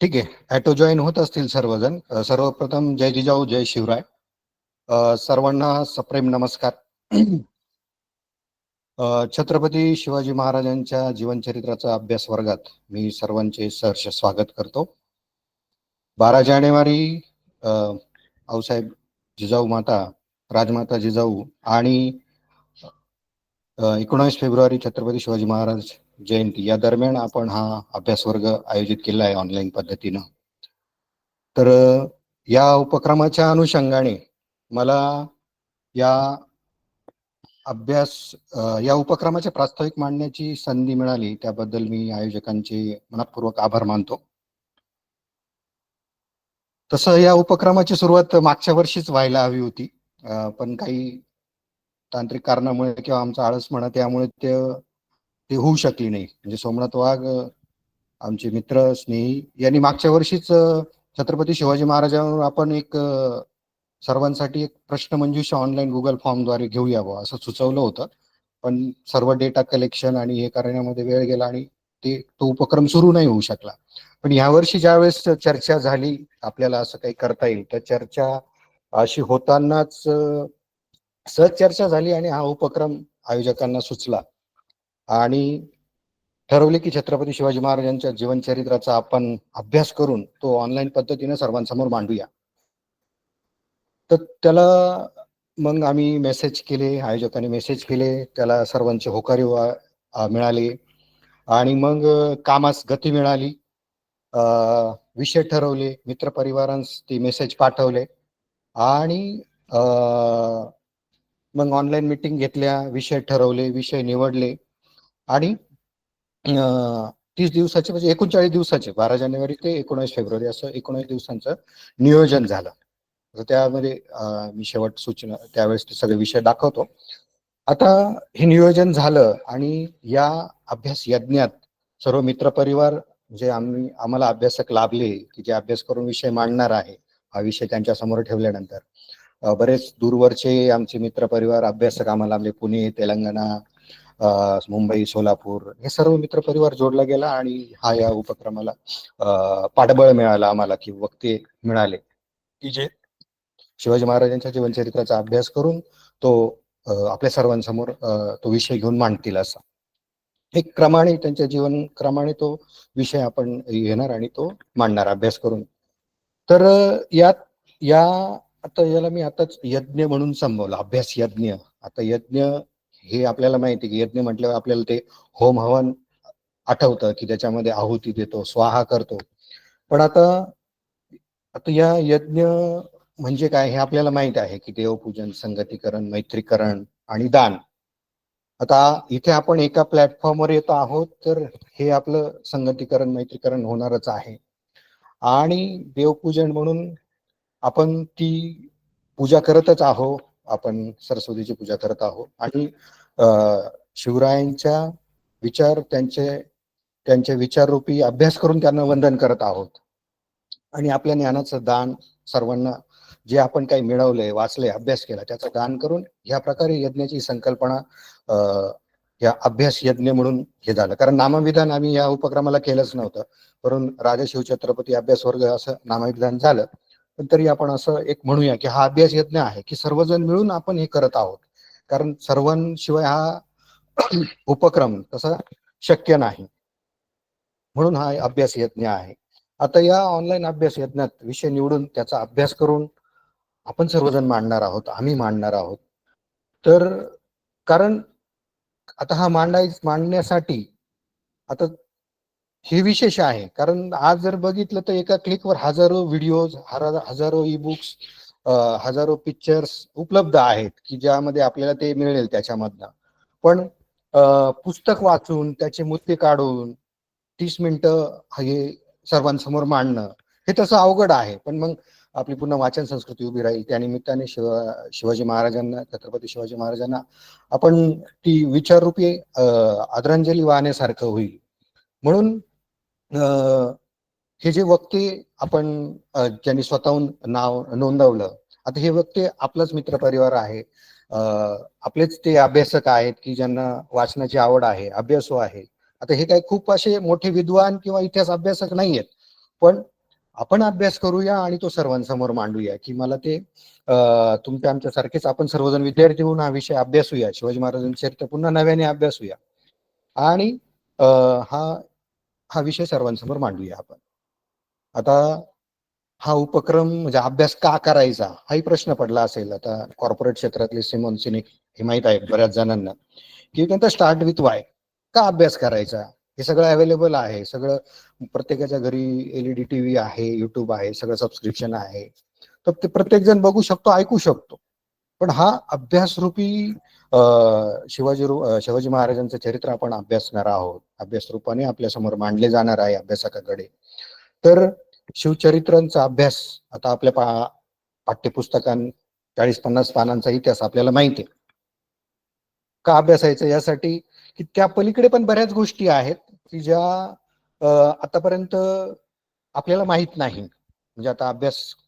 ठीक आहे. Auto join होत असतील सर्वजण. सर्वप्रथम जय जिजाऊ, जय शिवराय. सर्वांना सप्रेम नमस्कार. छत्रपती शिवाजी महाराजांच्या जीवनचरित्राचा अभ्यास वर्गात मी सर्वांचे सहर्ष स्वागत करतो. 12 जानेवारी आऊसाहेब जिजाऊ माता, राजमाता जिजाऊ आणि 19 फेब्रुवारी छत्रपती शिवाजी महाराज जयंती या दरम्यान आपण हा अभ्यास वर्ग आयोजित केला आहे ऑनलाईन पद्धतीनं. तर या उपक्रमाच्या अनुषंगाने मला या या उपक्रमाच्या प्रास्ताविक मांडण्याची संधी मिळाली, त्याबद्दल मी आयोजकांचे मनपूर्वक आभार मानतो. तसं या उपक्रमाची सुरुवात मागच्या वर्षीच व्हायला हवी होती, पण काही तांत्रिक कारणामुळे किंवा आमचा आळस म्हणा त्यामुळे ते होऊ शकली नाही. म्हणजे सोमनाथ वाघ आमचे मित्र स्नेही यांनी मागच्या वर्षीच छत्रपती शिवाजी महाराजांवर आपण एक सर्वांसाठी एक प्रश्नमंजुषा ऑनलाईन गुगल फॉर्मद्वारे घेऊ यावं असं सुचवलं होतं, पण सर्व डेटा कलेक्शन आणि हे करण्यामध्ये वेळ गेला आणि तो उपक्रम सुरू नाही होऊ शकला. पण यावर्षी ज्यावेळेस चर्चा झाली आपल्याला असं काही करता येईल, तर चर्चा अशी होतानाच सहज चर्चा झाली आणि हा उपक्रम आयोजकांना सुचला आणि ठरवले की छत्रपती शिवाजी महाराजांच्या जीवनचरित्राचा आपण अभ्यास करून तो ऑनलाईन पद्धतीने सर्वांसमोर मांडूया. तर त्याला मग आम्ही मेसेज केले, आयोजकांनी मेसेज केले, त्याला सर्वांचे होकारे मिळाले आणि मग कामास गती मिळाली. विषय ठरवले, मित्रपरिवारांस ते मेसेज पाठवले आणि मग ऑनलाईन मीटिंग घेतल्या, विषय ठरवले, विषय निवडले आणि 30 दिवसाचे म्हणजे 39 दिवसाचे 12 जानेवारी ते 19 फेब्रुवारी असं 19 दिवसांचं नियोजन झालं. तर त्यामध्ये मी शेवट सूचना त्यावेळेस ते सगळे विषय दाखवतो. आता हे नियोजन झालं आणि या अभ्यास यज्ञात सर्व मित्रपरिवार जे आम्हाला अभ्यासक लाभले की जे अभ्यास करून विषय मांडणार आहे, हा विषय त्यांच्या समोर ठेवल्यानंतर बरेच दूरवरचे आमचे मित्रपरिवार अभ्यासक आम्हाला लाभले. पुणे, तेलंगणा, मुंबई, सोलापूर हे सर्व मित्रपरिवार जोडला गेला आणि या उपक्रमाला पाठबळ मिळालं आम्हाला की वक्ते मिळाले की जे शिवाजी महाराजांच्या जीवनचरित्राचा अभ्यास करून तो आपल्या सर्वांसमोर तो विषय घेऊन मांडतील. असा एक क्रमाने त्यांच्या जीवन क्रमाने तो विषय आपण घेणार आणि तो मांडणार अभ्यास करून. तर या आता याला मी आताच यज्ञ म्हणून संबोधला, अभ्यास यज्ञ. आता यज्ञ हे आपल्याला माहिती की यज्ञ म्हटल्यावर आपल्याला ते होम हवन आठवतं की त्याच्यामध्ये आहुती देतो, स्वाहा करतो. पण आता या यज्ञ म्हणजे काय हे आपल्याला माहित आहे की देवपूजन, संगतीकरण, मैत्रीकरण आणि दान. आता इथे आपण एका प्लॅटफॉर्मवर येतो आहोत, तर हे आपलं संगतीकरण, मैत्रीकरण होणारच आहे आणि देवपूजन म्हणून आपण ती पूजा करतच आहोत. आपण सरस्वतीची पूजा करत आहोत आणि शिवरायांच्या विचार त्यांचे विचाररूपी अभ्यास करून त्यांना वंदन करत आहोत आणि आपल्या ज्ञानाचं दान सर्वांना जे आपण काही मिळवलंय, वाचलंय, अभ्यास केला त्याचं दान करून या प्रकारे यज्ञाची संकल्पना या अभ्यास यज्ञ म्हणून हे झालं. कारण नामविधान आम्ही या उपक्रमाला केलंच नव्हतं, परंतु राजा शिवछत्रपती अभ्यास वर्ग असं नामविधान झालं. पण तरी आपण असं एक म्हणूया की हा अभ्यास यज्ञ आहे की सर्वजण मिळून आपण हे करत आहोत, कारण सर्वांशिवाय हा उपक्रम तसा शक्य नाही, म्हणून हा अभ्यास यज्ञ आहे. आता या ऑनलाईन अभ्यास यज्ञात विषय निवडून त्याचा अभ्यास करून आपण सर्वजण मांडणार आहोत, आम्ही मांडणार आहोत. तर कारण आता हा मांडण्यासाठी आता हे विशेष आहे, कारण आज जर बघितलं तर एका क्लिकवर हजारो व्हिडिओज, हजारो ई बुक्स, हजारो पिक्चर्स उपलब्ध आहेत की ज्यामध्ये आपल्याला ते मिळेल त्याच्यामधनं. पण पुस्तक वाचून त्याचे मुद्दे काढून 30 मिनिटं हे सर्वांसमोर मांडणं हे तसं अवघड आहे. पण मग आपली पुन्हा वाचन संस्कृती उभी राहील. त्यानिमित्ताने शिवाजी महाराजांना, छत्रपती शिवाजी महाराजांना आपण ती विचाररूपी आदरांजली वाहण्यासारखं होईल. म्हणून हे जे वक्ते आपण ज्यांनी स्वतःहून नाव नोंदवलं, आता हे वक्ते आपलाच मित्रपरिवार आहे, आपलेच ते अभ्यासक आहेत की ज्यांना वाचनाची आवड आहे, अभ्यासू आहे. आता हे काही खूप असे मोठे विद्वान किंवा इतिहास अभ्यासक नाहीयेत, पण आपण अभ्यास करूया आणि तो सर्वांसमोर मांडूया, की मला ते तुमच्या आमच्यासारखेच आपण सर्वजण विद्यार्थी होऊन हा विषय अभ्यासूया, शिवाजी महाराजांचे चरित्र पुन्हा नव्याने अभ्यासूया आणि हा हा विषय सर्वांसमोर मांडूया आपण. आता हा उपक्रम म्हणजे अभ्यास का करायचा हाही प्रश्न पडला असेल. आता कॉर्पोरेट क्षेत्रातले सिमोन सिनिक हे माहित आहे बऱ्याच जणांना, की त्यांचा स्टार्ट विथ वाय. का अभ्यास करायचा? हे सगळं अवेलेबल आहे, सगळं प्रत्येकाच्या घरी एलईडी टीव्ही आहे, युट्यूब आहे, सगळं सबस्क्रिप्शन आहे, तर ते प्रत्येक जण बघू शकतो, ऐकू शकतो. पण हा अभ्यासरूपी शिवाजी महाराजांचं चरित्र आपण अभ्यासणार आहोत, अभ्यास रूपाने आपल्या समोर मांडले जाणार आहे अभ्यासकाकडे. तर शिवचरित्रांचा अभ्यास आता आपल्या पाठ्यपुस्तकां 40-50 पानांचा इतिहास आपल्याला माहिती आहे. का अभ्यासायचं? यासाठी की त्या पलीकडे पण बऱ्याच गोष्टी आहेत की ज्या आतापर्यंत आपल्याला माहित नाही. म्हणजे आता अभ्यासक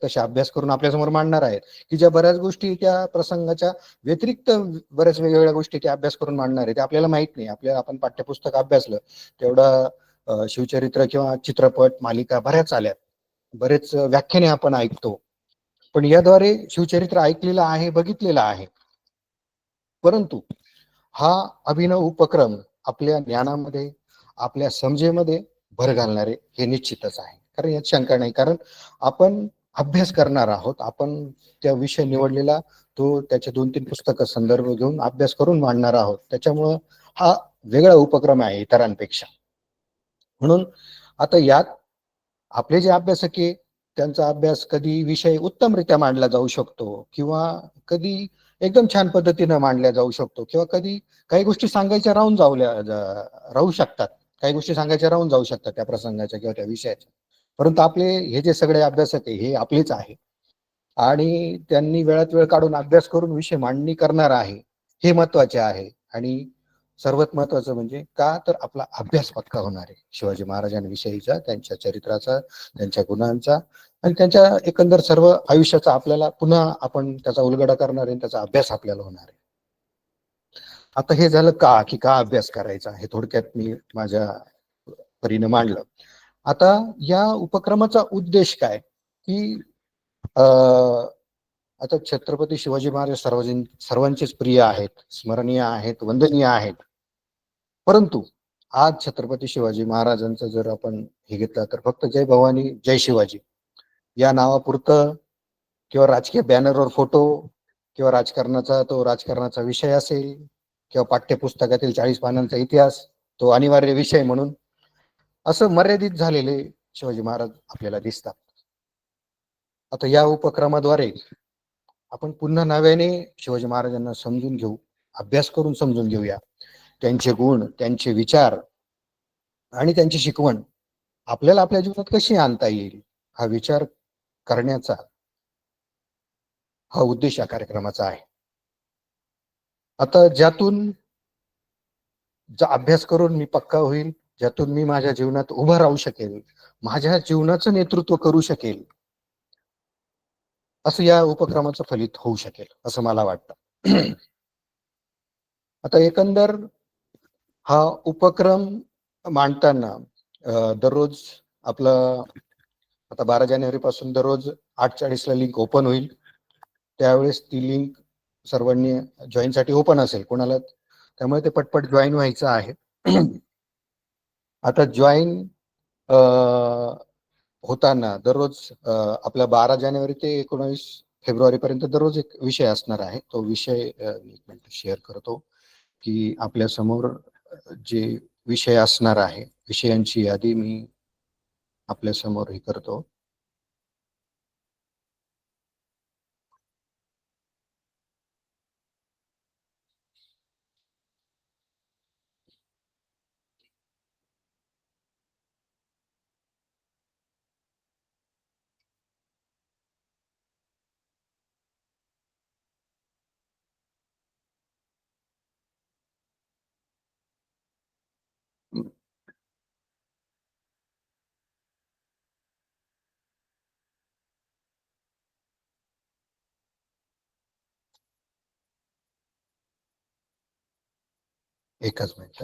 तसे अभ्यास करून आपल्यासमोर मांडणार आहेत, की ज्या बऱ्याच गोष्टी त्या प्रसंगाच्या व्यतिरिक्त बऱ्याच वेगवेगळ्या गोष्टी ते अभ्यास करून मांडणार आहेत, ते आपल्याला माहित नाही. आपल्याला आपण पाठ्यपुस्तक अभ्यासलं तेवढा शिवचरित्र किंवा चित्रपट मालिका बऱ्याच आल्यात, बरेच व्याख्याने आपण ऐकतो, पण याद्वारे शिवचरित्र ऐकलेलं आहे, बघितलेलं आहे. परंतु हा अभिनव उपक्रम आपल्या ज्ञानामध्ये, आपल्या समजेमध्ये भर घालणारे हे निश्चितच आहे. कारण यात शंका नाही. कारण आपण अभ्यास करणार आहोत, आपण त्या विषय निवडलेला तो त्याचे 2-3 पुस्तकं संदर्भ घेऊन अभ्यास करून मांडणार आहोत. त्याच्यामुळं हा वेगळा उपक्रम आहे इतरांपेक्षा. म्हणून आता यात आपले जे अभ्यासक आहे त्यांचा अभ्यास कधी विषय उत्तमरित्या मांडला जाऊ शकतो, किंवा कधी एकदम छान पद्धतीनं मांडल्या जाऊ शकतो, किंवा कधी काही गोष्टी सांगायच्या राहू शकतात, काही गोष्टी सांगायच्या राहून जाऊ शकतात त्या प्रसंगाच्या किंवा त्या विषयाच्या. परंतु आपले हे जे सगळे अभ्यासक आहे हे आपलेच आहे आणि त्यांनी वेळात वेळ काढून अभ्यास करून विषय मांडणी करणार आहे, हे महत्वाचे आहे. आणि सर्वात महत्वाचं म्हणजे का, तर आपला अभ्यास पक्का होणार आहे शिवाजी महाराजांविषयीचा, त्यांच्या चरित्राचा, त्यांच्या गुणांचा आणि त्यांच्या एकंदर सर्व आयुष्याचा आपल्याला पुन्हा आपण त्याचा उलगडा करणार आहे, त्याचा अभ्यास आपल्याला होणार आहे. आता हे झालं का, की का अभ्यास करायचा, हे थोडक्यात मी माझ्या परीने मांडलं. आता या उपक्रमाचा उद्देश काय, की आता छत्रपती शिवाजी महाराज सर्वांचेच प्रिय आहेत, स्मरणीय आहेत, वंदनीय आहेत. परंतु आज छत्रपती शिवाजी महाराजांचं जर आपण हे घेतलं तर फक्त जय भवानी जय शिवाजी या नावापुरतं, किंवा राजकीय बॅनरवर फोटो, किंवा राजकारणाचा विषय असेल, किंवा पाठ्यपुस्तकातील 40 पानांचा इतिहास तो अनिवार्य विषय म्हणून असं मर्यादित झालेले शिवाजी महाराज आपल्याला दिसतात. आता या उपक्रमाद्वारे आपण पुन्हा नव्याने शिवाजी महाराजांना समजून घेऊ, अभ्यास करून समजून घेऊया, त्यांचे गुण, त्यांचे विचार आणि त्यांची शिकवण आपल्याला आपल्या जीवनात कशी आणता येईल, हा विचार करण्याचा हा उद्देश या कार्यक्रमाचा आहे. आता ज्यातून अभ्यास करून मी पक्का होईल, ज्यातून मी माझ्या जीवनात उभं राहू शकेल, माझ्या जीवनाचं नेतृत्व करू शकेल, असं या उपक्रमाचं फलित होऊ शकेल असं मला वाटतं. आता एकंदर हा उपक्रम मांडताना दररोज आपलं आता 12 जानेवारी पासून दररोज 8:40 ला लिंक ओपन होईल. त्यावेळेस ती लिंक सर्वांनी जॉईन साठी ओपन असेल कोणाला, त्यामुळे ते पटपट जॉईन व्हायचं आहे. आता जॉईन होताना दररोज आपल्या 12 जानेवारी ते 19 फेब्रुवारी पर्यंत दररोज एक विषय असणार आहे. तो विषय मी शेअर करतो, की आपल्या समोर जे विषय असणार आहे, विषयांची यादी मी आपल्या समोर हे करतो. एकच मिनिट.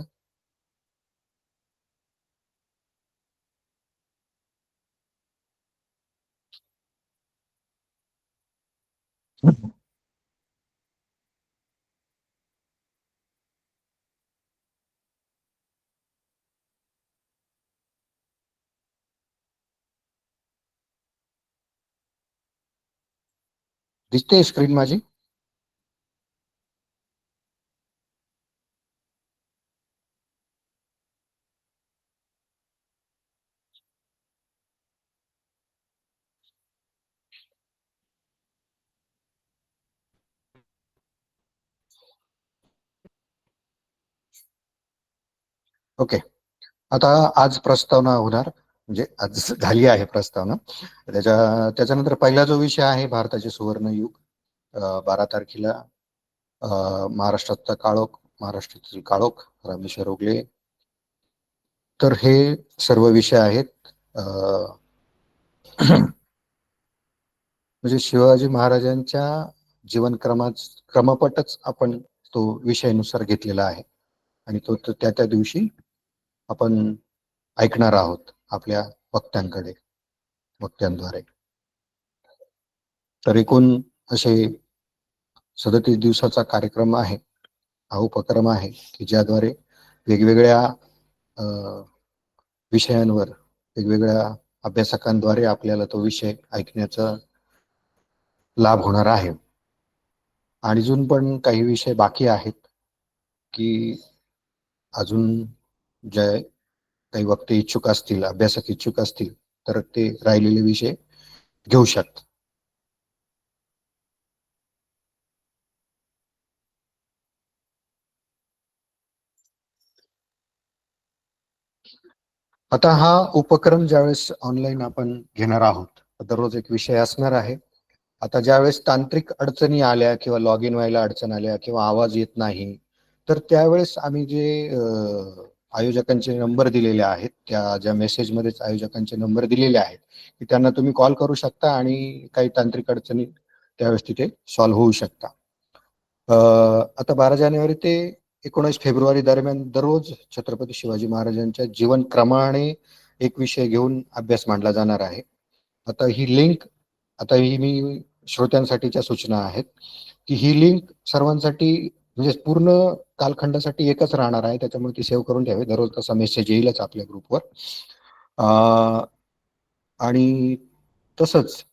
दिसते स्क्रीन माझी? ओके. आता आज प्रस्तावना होणार, म्हणजे आज झाली आहे प्रस्तावना. त्याच्यानंतर पहिला जो विषय आहे भारताचे सुवर्णयुग, 12 तारखेला महाराष्ट्रातील काळोख, रामेश्वर ओगले. तर हे सर्व विषय आहेत. म्हणजे शिवाजी महाराजांच्या क्रमपटच आपण तो विषयानुसार घेतलेला आहे आणि तो त्या त्या दिवशी आपण ऐकणार आहोत आपल्या वक्त्यांद्वारे. तर एकूण असे 37 दिवसाचा कार्यक्रम आहे, हा उपक्रम आहे की ज्याद्वारे वेगवेगळ्या विषयांवर वेगवेगळ्या अभ्यासकांद्वारे आपल्याला तो विषय ऐकण्याचा लाभ होणार आहे. आणि अजून पण काही विषय बाकी आहेत की अजून जे काही वक्ते इच्छुक असतील, अभ्यासक इच्छुक असतील, तर ते राहिलेले विषय घेऊ शकतात. आता हा उपक्रम ज्यावेळेस ऑनलाईन आपण घेणार आहोत, दररोज एक विषय असणार आहे. आता ज्यावेळेस तांत्रिक अडचणी आल्या किंवा लॉग इन व्हायला अडचण आल्या किंवा आवाज येत नाही, तर त्यावेळेस आम्ही जे आयोजकांचे नंबर दिलेले आहेत, त्या ज्या मेसेजमध्येच आयोजकांचे नंबर दिलेले आहेत की त्यांना तुम्ही कॉल करू शकता आणि काही तांत्रिक अडचणी त्यावेळेस तिथे सॉल्व्ह होऊ शकता. आता 12 जानेवारी ते 19 फेब्रुवारी दरम्यान दररोज छत्रपती शिवाजी महाराजांच्या जीवन क्रमाने एक विषय घेऊन अभ्यास मांडला जाणार आहे. आता ही लिंक, आता ही मी श्रोत्यांसाठीच्या सूचना आहेत की ही लिंक सर्वांसाठी, म्हणजे पूर्ण कालखंडासाठी एकच राहणार आहे, त्याच्यामुळे ती सेव्ह करून ठेवे. दररोज तसा मेसेज येईलच आपल्या ग्रुपवर. आणि तसंच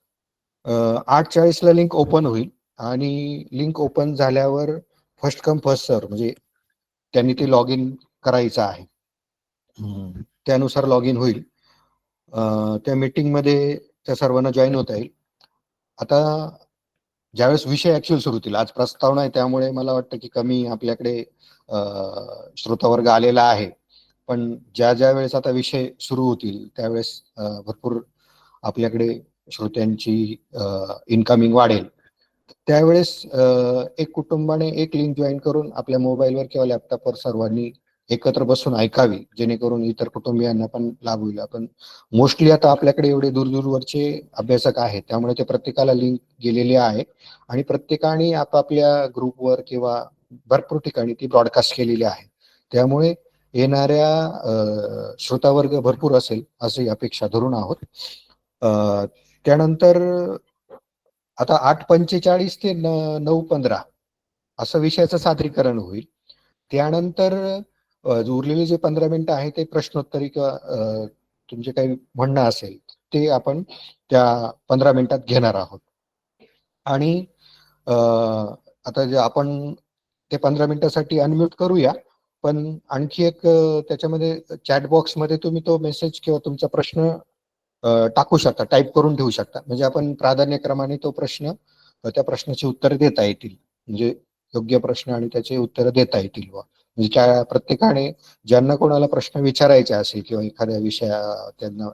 8:40ला लिंक ओपन होईल आणि लिंक ओपन झाल्यावर फर्स्ट कम फर्स्ट सर्व, म्हणजे त्यांनी ते लॉग इन करायचं आहे, त्यानुसार लॉग इन होईल. त्या मीटिंगमध्ये त्या सर्वांना जॉईन होता येईल. आता ज्यावेळेस विषय ऍक्च्युअल सुरू होतील, आज प्रस्तावना आहे त्यामुळे मला वाटतं की कमी आपल्याकडे श्रोतावर्ग आलेला आहे, पण ज्या ज्या वेळेस आता विषय सुरू होतील त्यावेळेस भरपूर आपल्याकडे श्रोत्यांची इन्कमिंग वाढेल. त्यावेळेस एक कुटुंबाने एक लिंक जॉईन करून आपल्या मोबाईलवर किंवा लॅपटॉपवर सर्वांनी एकत्र बसून ऐकावी, जेणेकरून इतर कुटुंबियांना पण लाभ होईल. आपण मोस्टली आता आपल्याकडे एवढे दूरवरचे अभ्यासक आहेत, त्यामुळे ते प्रत्येकाला लिंक गेलेली आहे आणि प्रत्येकाने आपापल्या ग्रुपवर किंवा भरपूर ठिकाणी ती ब्रॉडकास्ट केलेली आहे. त्यामुळे येणाऱ्या श्रोतावर्ग भरपूर असेल अशी अपेक्षा धरून आहोत. त्यानंतर आता 8:45 ते 9:15 असं विषयाचं सादरीकरण होईल. त्यानंतर उरलेले जे 15 मिनिटं आहे ते प्रश्नोत्तरी किंवा तुमचे काही म्हणणं असेल ते आपण त्या 15 मिनिटात घेणार आहोत. आणि आता जे आपण ते 15 मिनिटासाठी अनम्यूट करूया, पण आणखी एक त्याच्यामध्ये चॅट बॉक्समध्ये तुम्ही तो मेसेज किंवा तुमचा प्रश्न टाकू शकता, टाईप करून ठेवू शकता, म्हणजे आपण प्राधान्यक्रमाने तो प्रश्न, त्या प्रश्नाची उत्तरं देता येतील, म्हणजे योग्य प्रश्न आणि त्याचे उत्तरं देता येतील. म्हणजे त्या प्रत्येकाने ज्यांना कोणाला प्रश्न विचारायचे असेल किंवा एखाद्या त्यांना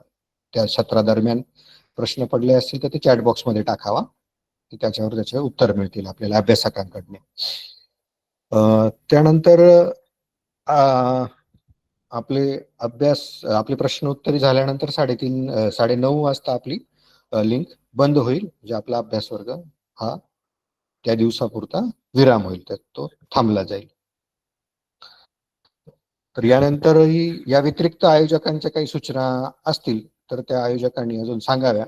त्या सत्रादरम्यान प्रश्न पडले असतील तर ते चॅट बॉक्समध्ये टाकावा, त्याच्यावर त्याचे उत्तर मिळतील आपल्याला अभ्यासकांकडने. त्यानंतर आपली प्रश्न उत्तरी झाल्यानंतर 9:30 वाजता आपली लिंक बंद होईल, म्हणजे आपला अभ्यास वर्ग हा त्या दिवसापुरता विराम होईल, तर तो थांबला जाईल. तर यानंतरही या व्यतिरिक्त आयोजकांच्या काही सूचना असतील तर त्या आयोजकांनी अजून सांगाव्या.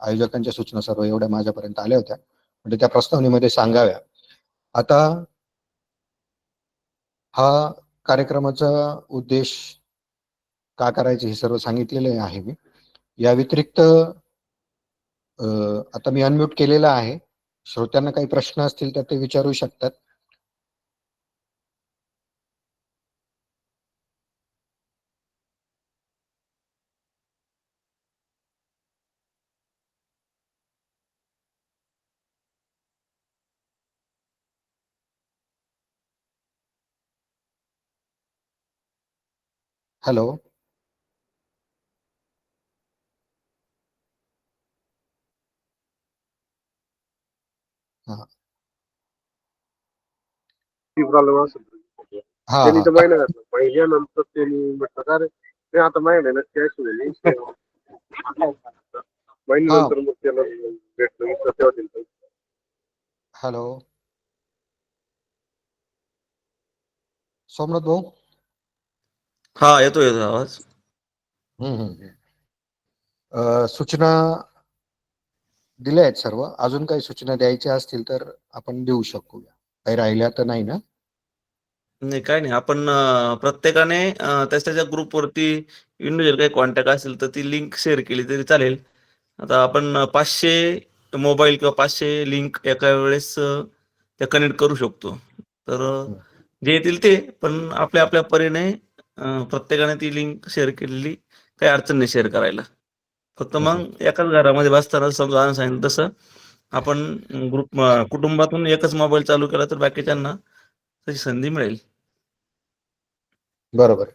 आयोजकांच्या सूचना सर्व एवढ्या माझ्यापर्यंत आल्या होत्या, म्हणजे त्या प्रस्तावनेमध्ये सांगाव्या. आता हा कार्यक्रमाचा उद्देश का करायचे हे सर्व सांगितलेले आहे मी. या व्यतिरिक्त आता मी अनम्यूट केलेला आहे. श्रोत्यांना काही प्रश्न असतील तर ते विचारू शकतात. हॅलो. हा प्रॉब्लेम असेल हा त्यांनी हा तर महिना घातला, महिन्यानंतर त्यांनी म्हटलं का रे ते आता महिन्यानं कॅश झाली महिन्यानंतर मग त्याला भेटलं तेव्हा दिलं. हॅलो सोमनाथ भाऊ. हा येतो आवाज. सूचना दिल्या आहेत सर्व. अजून काही सूचना द्यायच्या असतील तर आपण देऊ शकू. काही राहिल्या तर नाही ना? नाही काय नाही, आपण प्रत्येकाने त्याच्या ग्रुपवरती इंडिव्हिज्युअल काही कॉन्टॅक्ट असेल तर ती लिंक शेअर केली तरी चालेल. आता आपण 500 मोबाईल किंवा 500 लिंक एका वेळेस त्या कनेक्ट करू शकतो. तर जे येतील ते, पण आपल्या आपल्या परीने प्रत्येकाने ती लिंक शेअर केलेली काही अडचण नाही शेअर करायला. फक्त मग एकाच घरामध्ये बसताना समजा सांगितलं तसं आपण ग्रुप कुटुंबातून एकच मोबाईल चालू केला तर बाकीच्यांना तशी संधी मिळेल. बरोबर.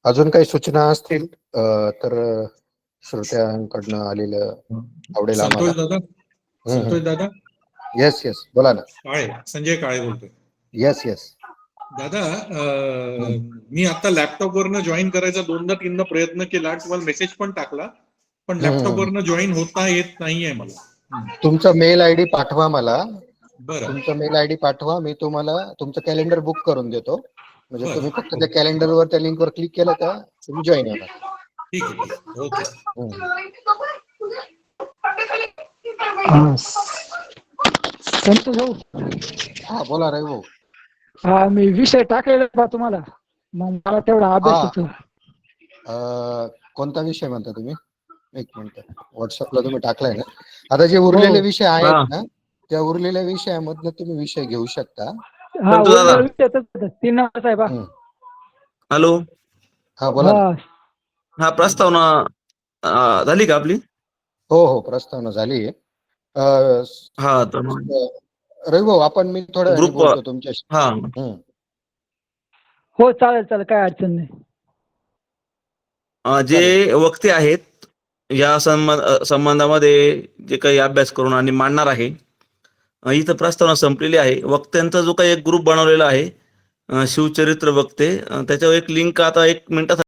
अजून काही सूचना असतील तर श्रोत्यांकडनं आलेलं आवडेल आम्हाला. संतोष दादा. येस येस बोला ना. काळे, संजय काळे बोलतोय. येस येस दादा, मी आता लॅपटॉप वरनं जॉईन करायचा 2दा-3दा प्रयत्न केला, तुम्हाला मेसेज पण टाकला, पण लॅपटॉप वरनं जॉईन होता येत नाहीये मला. तुमचा मेल आयडी पाठवा मला. बरं, तुमचा मेल आयडी पाठवा, मी तुम्हाला तुमचं कॅलेंडर बुक करून देतो. म्हणजे बरं. तुम्ही फक्त त्या कॅलेंडरवर त्या लिंकवर क्लिक केलं का तुम्ही जॉईन होणार. ठीक आहे, ठीक आहे. ओके. संतोष भाऊ. हा बोला रे भाऊ. हा, मी विषय टाकलेला बा तुम्हाला, मग मला तेवढा अभ्यास होतो. कोणता विषय म्हणता तुम्ही? एक मिनिट. व्हॉट्सअपला तुम्ही टाकलाय ना? आता जे उरलेले विषय आहेत ना, त्या उरलेल्या विषयामधनं तुम्ही विषय घेऊ शकता. हा, उरलेला विषय 3 नंबर आहे बा. हॅलो. हा बोला ना. हा, प्रस्तावना झाली का आपली? हो हो, प्रस्तावना झाली आहे. हा, तर रवी भाऊ, आपण मी थोड्या वेळाने ग्रुप बोलतो तुमच्याशी. हा हो चालेल चालेल, काय अडचण नाही. जे वक्ते आहेत या संबंधामध्ये जे काही अभ्यास करून आणि मांडणार आहे, इथं प्रस्तावना संपलेली आहे. वक्त्यांचा जो काही एक ग्रुप बनवलेला आहे, शिवचरित्र वक्ते, त्याच्यावर एक लिंक आता 1 मिनिटात